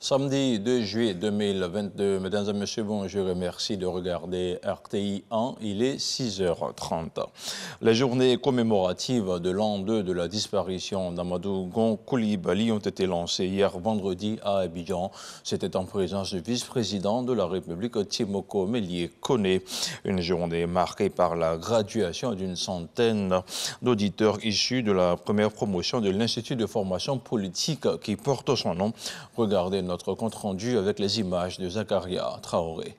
Samedi 2 juillet 2022, mesdames et messieurs, bonjour et merci de regarder RTI 1, il est 6h30. Les journées commémoratives de l'an 2 de la disparition d'Amadou Gon Coulibaly ont été lancées hier vendredi à Abidjan. C'était en présence du vice-président de la République, Timoko Mélié Koné. Une journée marquée par la graduation d'une centaine d'auditeurs issus de la première promotion de l'Institut de formation politique qui porte son nom. Regardez notre compte-rendu avec les images de Zakaria Traoré.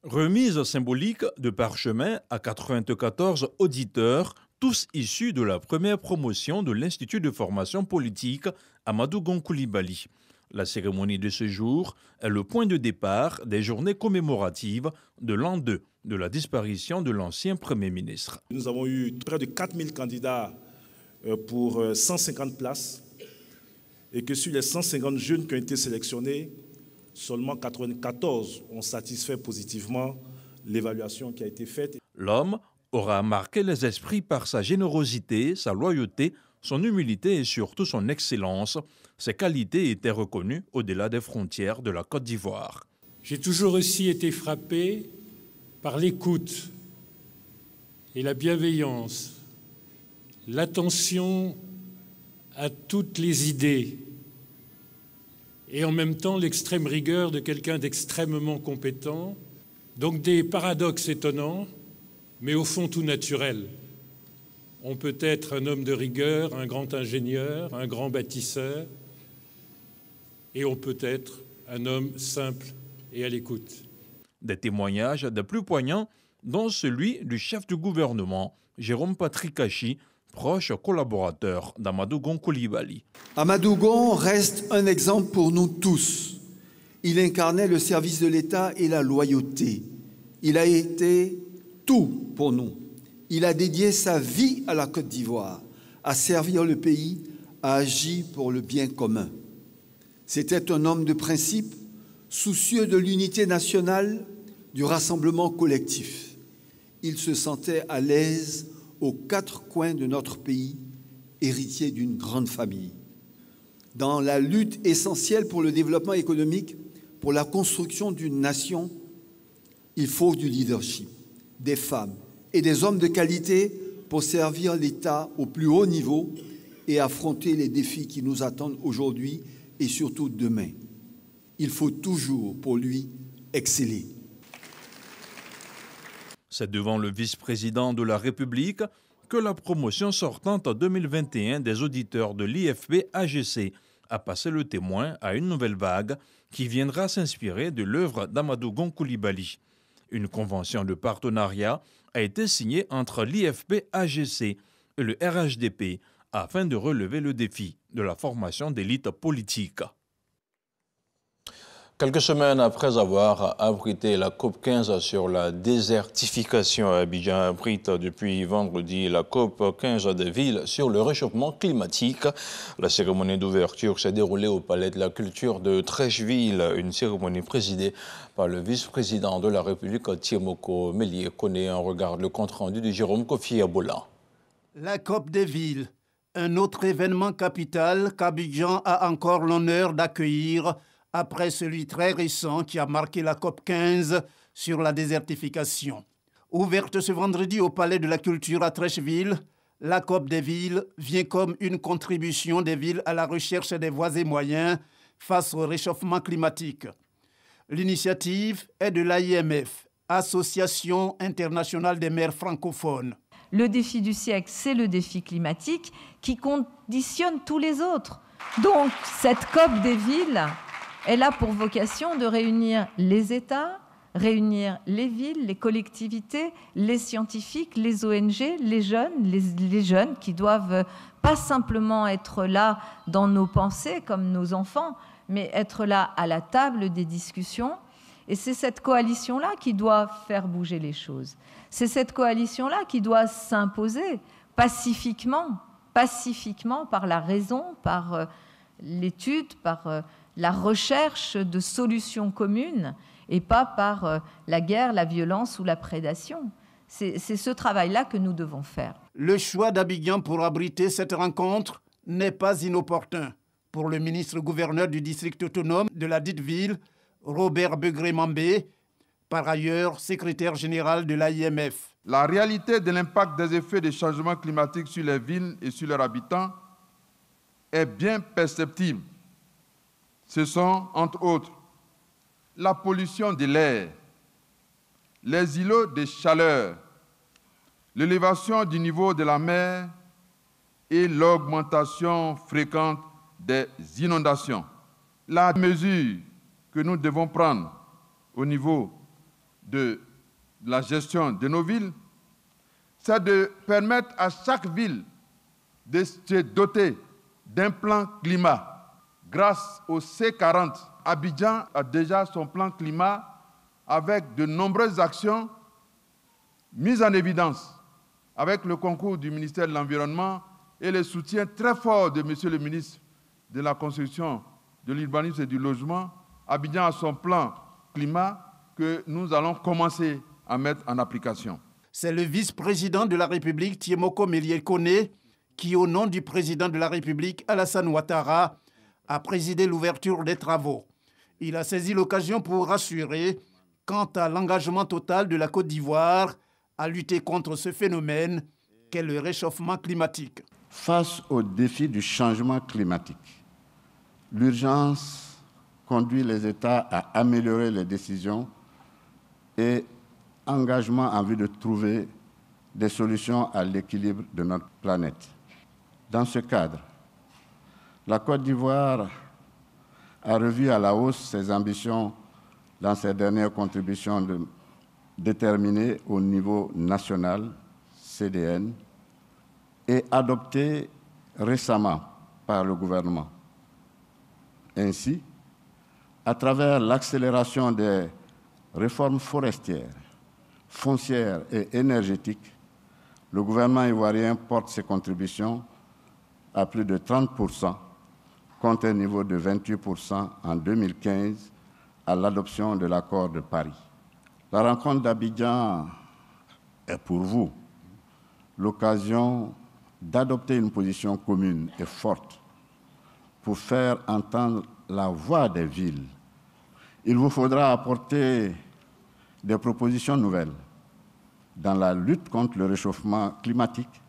Remise symbolique de parchemin à 94 auditeurs, tous issus de la première promotion de l'Institut de formation politique Amadou Gon Coulibaly. La cérémonie de ce jour est le point de départ des journées commémoratives de l'an 2 de la disparition de l'ancien Premier ministre. Nous avons eu près de 4000 candidats pour 150 places. Et que sur les 150 jeunes qui ont été sélectionnés, seulement 94 ont satisfait positivement l'évaluation qui a été faite. L'homme aura marqué les esprits par sa générosité, sa loyauté, son humilité et surtout son excellence. Ses qualités étaient reconnues au-delà des frontières de la Côte d'Ivoire. J'ai toujours aussi été frappé par l'écoute et la bienveillance, l'attention à toutes les idées et en même temps l'extrême rigueur de quelqu'un d'extrêmement compétent. Donc des paradoxes étonnants, mais au fond tout naturels. On peut être un homme de rigueur, un grand ingénieur, un grand bâtisseur, et on peut être un homme simple et à l'écoute. Des témoignages des plus poignants, dont celui du chef du gouvernement, Jérôme Patrick Kachi, proche collaborateur d'Amadou Gon Coulibaly. Amadou Gon reste un exemple pour nous tous. Il incarnait le service de l'État et la loyauté. Il a été tout pour nous. Il a dédié sa vie à la Côte d'Ivoire, à servir le pays, à agir pour le bien commun. C'était un homme de principe, soucieux de l'unité nationale, du rassemblement collectif. Il se sentait à l'aise aux quatre coins de notre pays, héritier d'une grande famille. Dans la lutte essentielle pour le développement économique, pour la construction d'une nation, il faut du leadership, des femmes et des hommes de qualité pour servir l'État au plus haut niveau et affronter les défis qui nous attendent aujourd'hui et surtout demain. Il faut toujours, pour lui, exceller. C'est devant le vice-président de la République que la promotion sortante en 2021 des auditeurs de l'IFP-AGC a passé le témoin à une nouvelle vague qui viendra s'inspirer de l'œuvre d'Amadou Gon Coulibaly. Une convention de partenariat a été signée entre l'IFP-AGC et le RHDP afin de relever le défi de la formation d'élites politiques. Quelques semaines après avoir abrité la COP15 sur la désertification, Abidjan abrite depuis vendredi la COP15 des villes sur le réchauffement climatique. La cérémonie d'ouverture s'est déroulée au Palais de la Culture de Trècheville, une cérémonie présidée par le vice-président de la République, Timoko Mélié Koné. On regarde le compte-rendu de Jérôme Kofi Aboula. La COP des villes, un autre événement capital qu'Abidjan a encore l'honneur d'accueillir après celui très récent qui a marqué la COP15 sur la désertification. Ouverte ce vendredi au Palais de la Culture à Trècheville, la COP des villes vient comme une contribution des villes à la recherche des voies et moyens face au réchauffement climatique. L'initiative est de l'AIMF, Association internationale des maires francophones. Le défi du siècle, c'est le défi climatique qui conditionne tous les autres. Donc, cette COP des villes, elle a pour vocation de réunir les États, réunir les villes, les collectivités, les scientifiques, les ONG, les jeunes qui doivent pas simplement être là dans nos pensées comme nos enfants, mais être là à la table des discussions. Et c'est cette coalition-là qui doit faire bouger les choses. C'est cette coalition-là qui doit s'imposer pacifiquement par la raison, par l'étude, par la recherche de solutions communes et pas par la guerre, la violence ou la prédation. C'est ce travail-là que nous devons faire. Le choix d'Abidjan pour abriter cette rencontre n'est pas inopportun. pour le ministre-gouverneur du district autonome de la dite ville, Robert Begré-Mambé, par ailleurs secrétaire général de l'AIMF. La réalité de l'impact des effets des changements climatiques sur les villes et sur leurs habitants est bien perceptible. Ce sont, entre autres, la pollution de l'air, les îlots de chaleur, l'élévation du niveau de la mer et l'augmentation fréquente des inondations. La mesure que nous devons prendre au niveau de la gestion de nos villes, c'est de permettre à chaque ville de se doter d'un plan climat. Grâce au C40, Abidjan a déjà son plan climat avec de nombreuses actions mises en évidence avec le concours du ministère de l'Environnement et le soutien très fort de M. le ministre de la Construction, de l'Urbanisme et du Logement. Abidjan a son plan climat que nous allons commencer à mettre en application. C'est le vice-président de la République, Thiemoko Mélié-Koné, qui, au nom du président de la République, Alassane Ouattara, a présidé l'ouverture des travaux. Il a saisi l'occasion pour rassurer quant à l'engagement total de la Côte d'Ivoire à lutter contre ce phénomène qu'est le réchauffement climatique. Face au défi du changement climatique, l'urgence conduit les États à améliorer les décisions et engagement en vue de trouver des solutions à l'équilibre de notre planète. Dans ce cadre, la Côte d'Ivoire a revu à la hausse ses ambitions dans ses dernières contributions déterminées au niveau national, CDN, et adoptées récemment par le gouvernement. Ainsi, à travers l'accélération des réformes forestières, foncières et énergétiques, le gouvernement ivoirien porte ses contributions à plus de 30%, contre un niveau de 28% en 2015 à l'adoption de l'accord de Paris. La rencontre d'Abidjan est pour vous l'occasion d'adopter une position commune et forte pour faire entendre la voix des villes. Il vous faudra apporter des propositions nouvelles dans la lutte contre le réchauffement climatique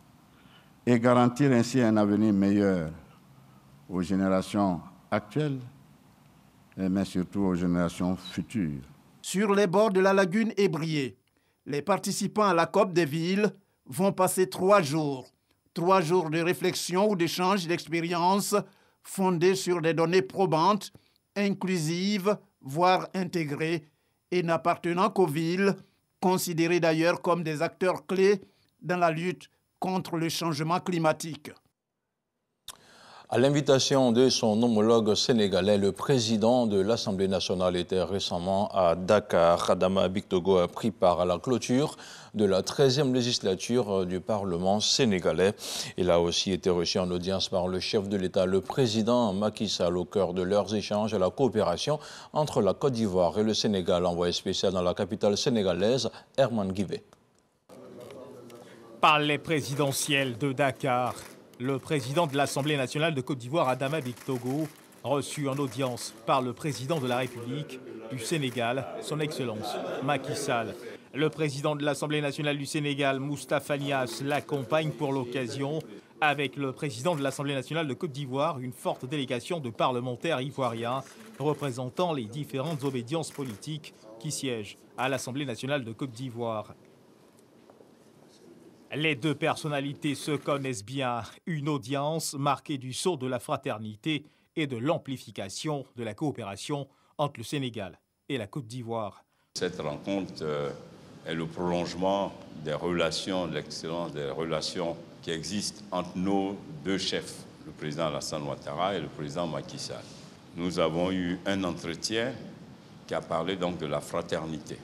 et garantir ainsi un avenir meilleur aux générations actuelles, mais surtout aux générations futures. Sur les bords de la lagune Ébrié, les participants à la COP des villes vont passer 3 jours. 3 jours de réflexion ou d'échange d'expériences fondées sur des données probantes, inclusives, voire intégrées, et n'appartenant qu'aux villes, considérées d'ailleurs comme des acteurs clés dans la lutte contre le changement climatique. À l'invitation de son homologue sénégalais, le président de l'Assemblée nationale était récemment à Dakar. Adama Bictogo a pris part à la clôture de la 13e législature du Parlement sénégalais. Il a aussi été reçu en audience par le chef de l'État, le président Macky Sall, au cœur de leurs échanges à la coopération entre la Côte d'Ivoire et le Sénégal. Envoyé spécial dans la capitale sénégalaise, Herman Guivet. Palais présidentiel de Dakar. Le président de l'Assemblée nationale de Côte d'Ivoire, Adama Bictogo, reçu en audience par le président de la République du Sénégal, son Excellence Macky Sall. Le président de l'Assemblée nationale du Sénégal, Moustapha Niasse, l'accompagne pour l'occasion. Avec le président de l'Assemblée nationale de Côte d'Ivoire, une forte délégation de parlementaires ivoiriens représentant les différentes obédiences politiques qui siègent à l'Assemblée nationale de Côte d'Ivoire. Les deux personnalités se connaissent bien. Une audience marquée du sceau de la fraternité et de l'amplification de la coopération entre le Sénégal et la Côte d'Ivoire. Cette rencontre est le prolongement des relations, de l'excellence des relations qui existent entre nos deux chefs, le président Alassane Ouattara et le président Macky Sall. Nous avons eu un entretien qui a parlé donc de la fraternité,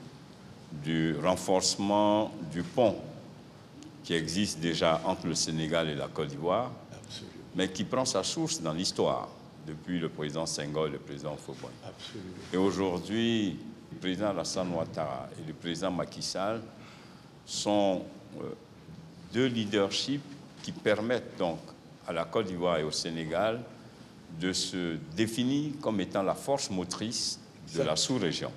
du renforcement du pont qui existe déjà entre le Sénégal et la Côte d'Ivoire, mais qui prend sa source dans l'histoire, depuis le président Senghor et le président Faure. Et aujourd'hui, le président Alassane Ouattara et le président Macky Sall sont deux leaderships qui permettent donc à la Côte d'Ivoire et au Sénégal de se définir comme étant la force motrice de la sous-région.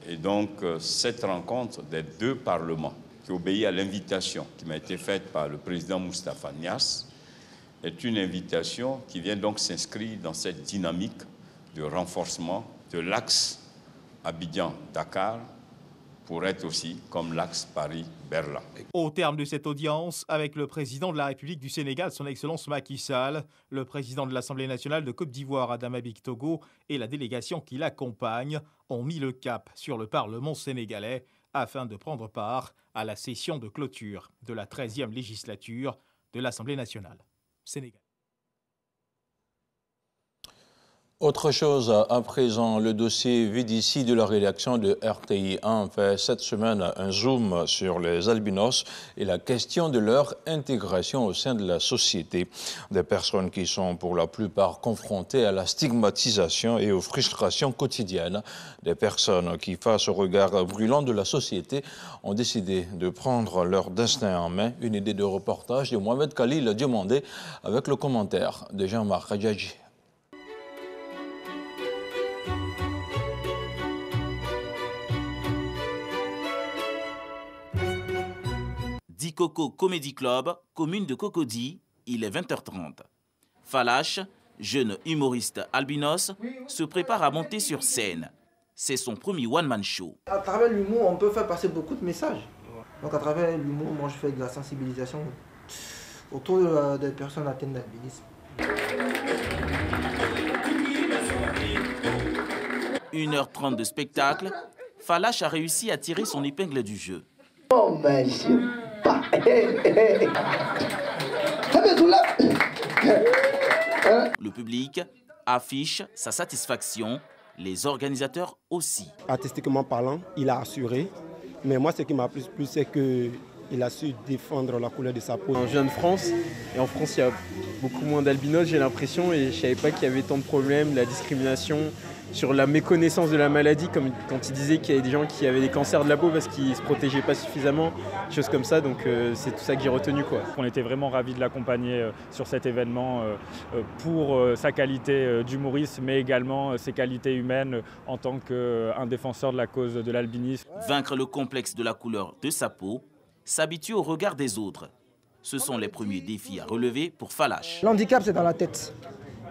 Et donc, cette rencontre des deux parlements, qui obéit à l'invitation qui m'a été faite par le président Moustapha Niasse, est une invitation qui vient donc s'inscrire dans cette dynamique de renforcement de l'axe Abidjan-Dakar pour être aussi comme l'axe Paris-Berlin. Au terme de cette audience, avec le président de la République du Sénégal, son Excellence Macky Sall, le président de l'Assemblée nationale de Côte d'Ivoire, Adama Bictogo, et la délégation qui l'accompagne, ont mis le cap sur le Parlement sénégalais afin de prendre part à la session de clôture de la 13e législature de l'Assemblée nationale sénégalaise. Autre chose, à présent, le dossier Vidici de la rédaction de RTI 1 fait cette semaine un zoom sur les albinos et la question de leur intégration au sein de la société. Des personnes qui sont pour la plupart confrontées à la stigmatisation et aux frustrations quotidiennes. Des personnes qui, face au regard brûlant de la société, ont décidé de prendre leur destin en main. Une idée de reportage de Mohamed Khalil Diomandé avec le commentaire de Jean-Marc Radjadji. Dikoko Comedy Club, commune de Cocody, il est 20h30. Falache, jeune humoriste albinos, se prépare à monter sur scène. C'est son premier one-man show. À travers l'humour, on peut faire passer beaucoup de messages. Donc à travers l'humour, moi je fais de la sensibilisation autour des personnes atteintes d'albinisme. 1h30 de spectacle, Falache a réussi à tirer son épingle du jeu. Oh ben je sais pas. Le public affiche sa satisfaction, les organisateurs aussi. Artistiquement parlant, il a assuré. Mais moi, ce qui m'a plus plu, c'est qu'il a su défendre la couleur de sa peau. Je viens de France, et en France, il y a beaucoup moins d'albinos, j'ai l'impression, et je ne savais pas qu'il y avait tant de problèmes, la discrimination, sur la méconnaissance de la maladie, comme quand il disait qu'il y avait des gens qui avaient des cancers de la peau parce qu'ils ne se protégeaient pas suffisamment, des choses comme ça, donc c'est tout ça que j'ai retenu, quoi. On était vraiment ravis de l'accompagner sur cet événement pour sa qualité d'humoriste, mais également ses qualités humaines en tant qu'un défenseur de la cause de l'albinisme. Vaincre le complexe de la couleur de sa peau, s'habituer au regard des autres. Ce sont les premiers défis à relever pour Falache. L'handicap, c'est dans la tête.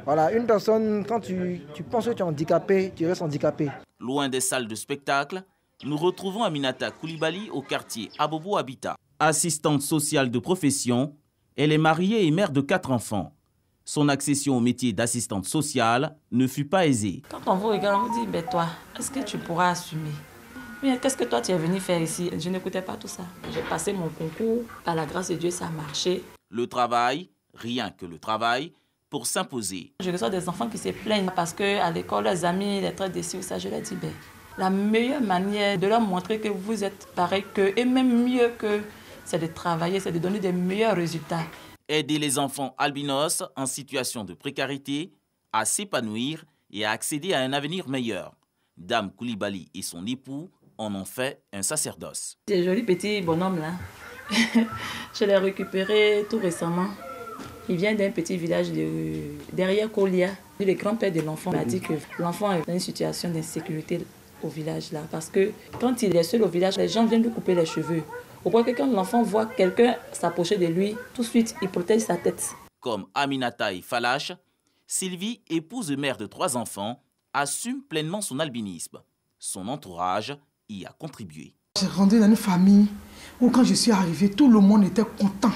Voilà, une personne, quand tu penses que tu es handicapé, tu restes handicapé. Loin des salles de spectacle, nous retrouvons Aminata Koulibaly au quartier Abobo Habitat. Assistante sociale de profession, elle est mariée et mère de 4 enfants. Son accession au métier d'assistante sociale ne fut pas aisée. Quand on vous regarde, on vous dit, ben toi, est-ce que tu pourras assumer? Mais qu'est-ce que toi tu es venu faire ici? Je n'écoutais pas tout ça. J'ai passé mon concours, par la grâce de Dieu, ça a marché. Le travail, rien que le travail, pour s'imposer. Je reçois des enfants qui se plaignent parce qu'à l'école, leurs amis les traitent dessus. Ça, je leur dis, ben, la meilleure manière de leur montrer que vous êtes pareil qu'eux, et même mieux qu'eux, c'est de travailler, c'est de donner des meilleurs résultats. Aider les enfants albinos en situation de précarité à s'épanouir et à accéder à un avenir meilleur. Dame Koulibaly et son époux en ont fait un sacerdoce. Ces jolis petits bonhommes là, je l'ai récupéré tout récemment. Il vient d'un petit village derrière Kolia. Le grand-père de l'enfant m'a dit que l'enfant est dans une situation d'insécurité au village là. Parce que quand il est seul au village, les gens viennent lui couper les cheveux. Au point que quand l'enfant voit quelqu'un s'approcher de lui, tout de suite, il protège sa tête. Comme Aminata et Falache, Sylvie, épouse et mère de 3 enfants, assume pleinement son albinisme. Son entourage y a contribué. J'ai grandi dans une famille où quand je suis arrivée, tout le monde était content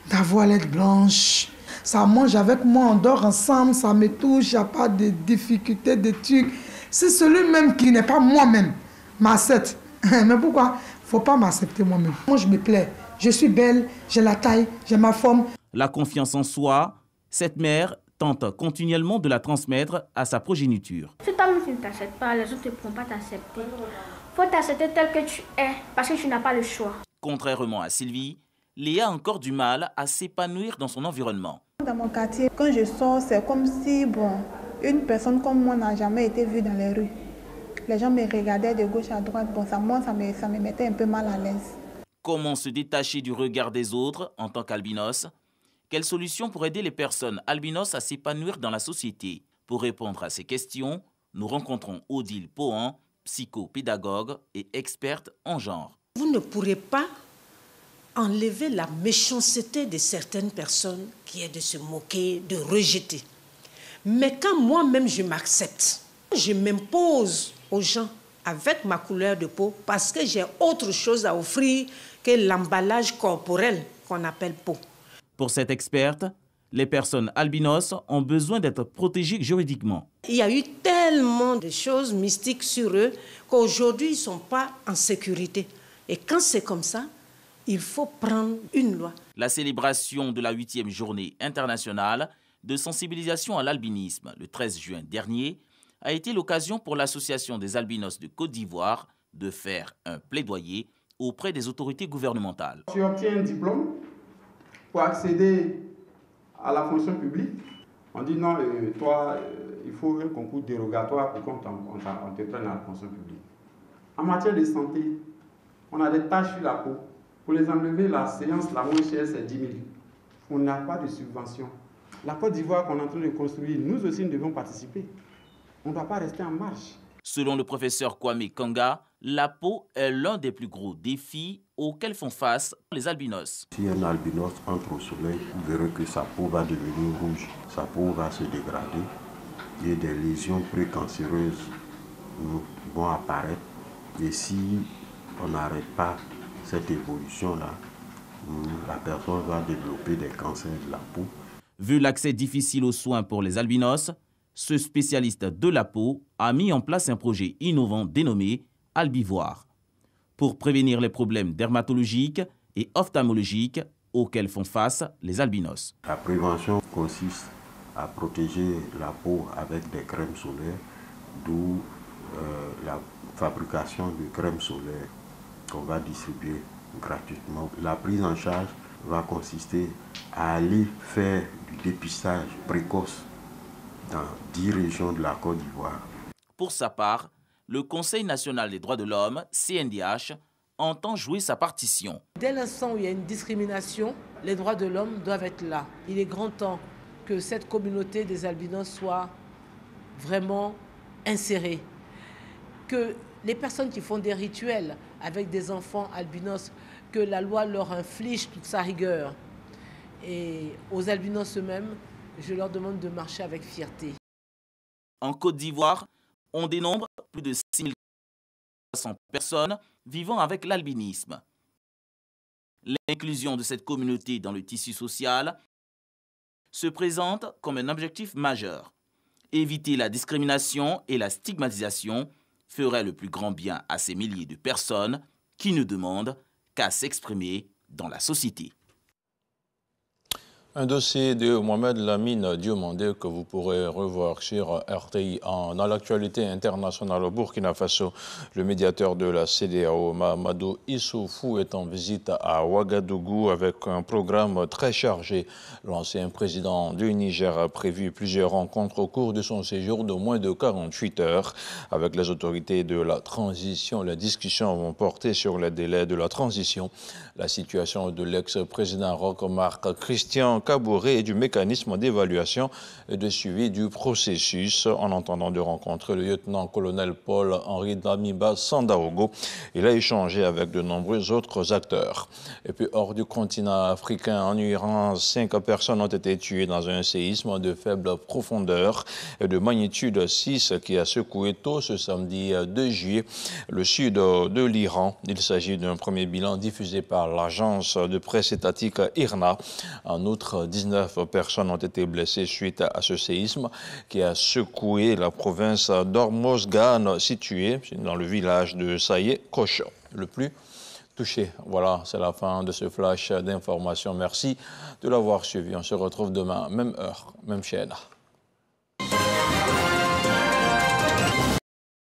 d'avoir l'aide blanche. Ça mange avec moi, on dort ensemble, ça me touche, il n'y a pas de difficultés, de trucs. C'est celui-même qui n'est pas moi-même, m'accepte. Mais pourquoi? Il ne faut pas m'accepter moi-même. Moi, je me plais. Je suis belle, j'ai la taille, j'ai ma forme. La confiance en soi, cette mère tente continuellement de la transmettre à sa progéniture. Si toi-même tu ne t'acceptes pas, les autres ne pourront pas t'accepter. Il faut t'accepter tel que tu es, parce que tu n'as pas le choix. Contrairement à Sylvie, Léa a encore du mal à s'épanouir dans son environnement. Dans mon quartier, quand je sors, c'est comme si une personne comme moi n'a jamais été vue dans les rues. Les gens me regardaient de gauche à droite. Ça me mettait un peu mal à l'aise. Comment se détacher du regard des autres en tant qu'albinos? Quelles solutions pour aider les personnes albinos à s'épanouir dans la société? Pour répondre à ces questions, nous rencontrons Odile Pohan, psychopédagogue et experte en genre. Vous ne pourrez pas enlever la méchanceté de certaines personnes qui est de se moquer, de rejeter. Mais quand moi-même je m'accepte, je m'impose aux gens avec ma couleur de peau parce que j'ai autre chose à offrir que l'emballage corporel qu'on appelle peau. Pour cette experte, les personnes albinos ont besoin d'être protégées juridiquement. Il y a eu tellement de choses mystiques sur eux qu'aujourd'hui, ils ne sont pas en sécurité. Et quand c'est comme ça, il faut prendre une loi. La célébration de la 8e journée internationale de sensibilisation à l'albinisme, le 13 juin dernier, a été l'occasion pour l'Association des albinos de Côte d'Ivoire de faire un plaidoyer auprès des autorités gouvernementales. Tu obtiens un diplôme pour accéder à la fonction publique. On dit non, toi, il faut un concours dérogatoire pour qu'on te prenne à la fonction publique. En matière de santé, on a des taches sur la peau. Pour les enlever, la séance la moins chère, c'est 10 000. On n'a pas de subvention. La Côte d'Ivoire qu'on est en train de construire, nous aussi, nous devons participer. On ne doit pas rester en marche. Selon le professeur Kwame Kanga, la peau est l'un des plus gros défis auxquels font face les albinos. Si un albinos entre au soleil, vous verrez que sa peau va devenir rouge, sa peau va se dégrader et des lésions précancéreuses vont apparaître. Et si on n'arrête pas cette évolution-là, la personne va développer des cancers de la peau. Vu l'accès difficile aux soins pour les albinos, ce spécialiste de la peau a mis en place un projet innovant dénommé Albivoir pour prévenir les problèmes dermatologiques et ophtalmologiques auxquels font face les albinos. La prévention consiste à protéger la peau avec des crèmes solaires, d'où la fabrication de crèmes solaires qu'on va distribuer gratuitement. La prise en charge va consister à aller faire du dépistage précoce dans 10 régions de la Côte d'Ivoire. Pour sa part, le Conseil national des droits de l'homme, CNDH, entend jouer sa partition. Dès l'instant où il y a une discrimination, les droits de l'homme doivent être là. Il est grand temps que cette communauté des albinos soit vraiment insérée. Que les personnes qui font des rituels avec des enfants albinos, que la loi leur inflige toute sa rigueur. Et aux albinos eux-mêmes, je leur demande de marcher avec fierté. En Côte d'Ivoire, on dénombre plus de 6300 personnes vivant avec l'albinisme. L'inclusion de cette communauté dans le tissu social se présente comme un objectif majeur. Éviter la discrimination et la stigmatisation ferait le plus grand bien à ces milliers de personnes qui ne demandent qu'à s'exprimer dans la société. Un dossier de Mohamed Lamine Diomandé que vous pourrez revoir sur RTI. Dans l'actualité internationale au Burkina Faso, le médiateur de la CEDEAO, Mahamadou Issoufou, est en visite à Ouagadougou avec un programme très chargé. L'ancien président du Niger a prévu plusieurs rencontres au cours de son séjour de moins de 48 heures. Avec les autorités de la transition, les discussions vont porter sur les délais de la transition, la situation de l'ex-président Roch-Marc Christian Kaboré et du mécanisme d'évaluation et de suivi du processus. En entendant de rencontrer le lieutenant-colonel Paul-Henri Damiba Sandaogo, il a échangé avec de nombreux autres acteurs. Et puis hors du continent africain, en Iran, 5 personnes ont été tuées dans un séisme de faible profondeur et de magnitude 6 qui a secoué tôt ce samedi 2 juillet le sud de l'Iran. Il s'agit d'un premier bilan diffusé par l'agence de presse étatique IRNA. En outre, 19 personnes ont été blessées suite à ce séisme qui a secoué la province d'Hormozgan, située dans le village de Saïe-Koch, le plus touché. Voilà, c'est la fin de ce flash d'information. Merci de l'avoir suivi. On se retrouve demain, même heure, même chaîne.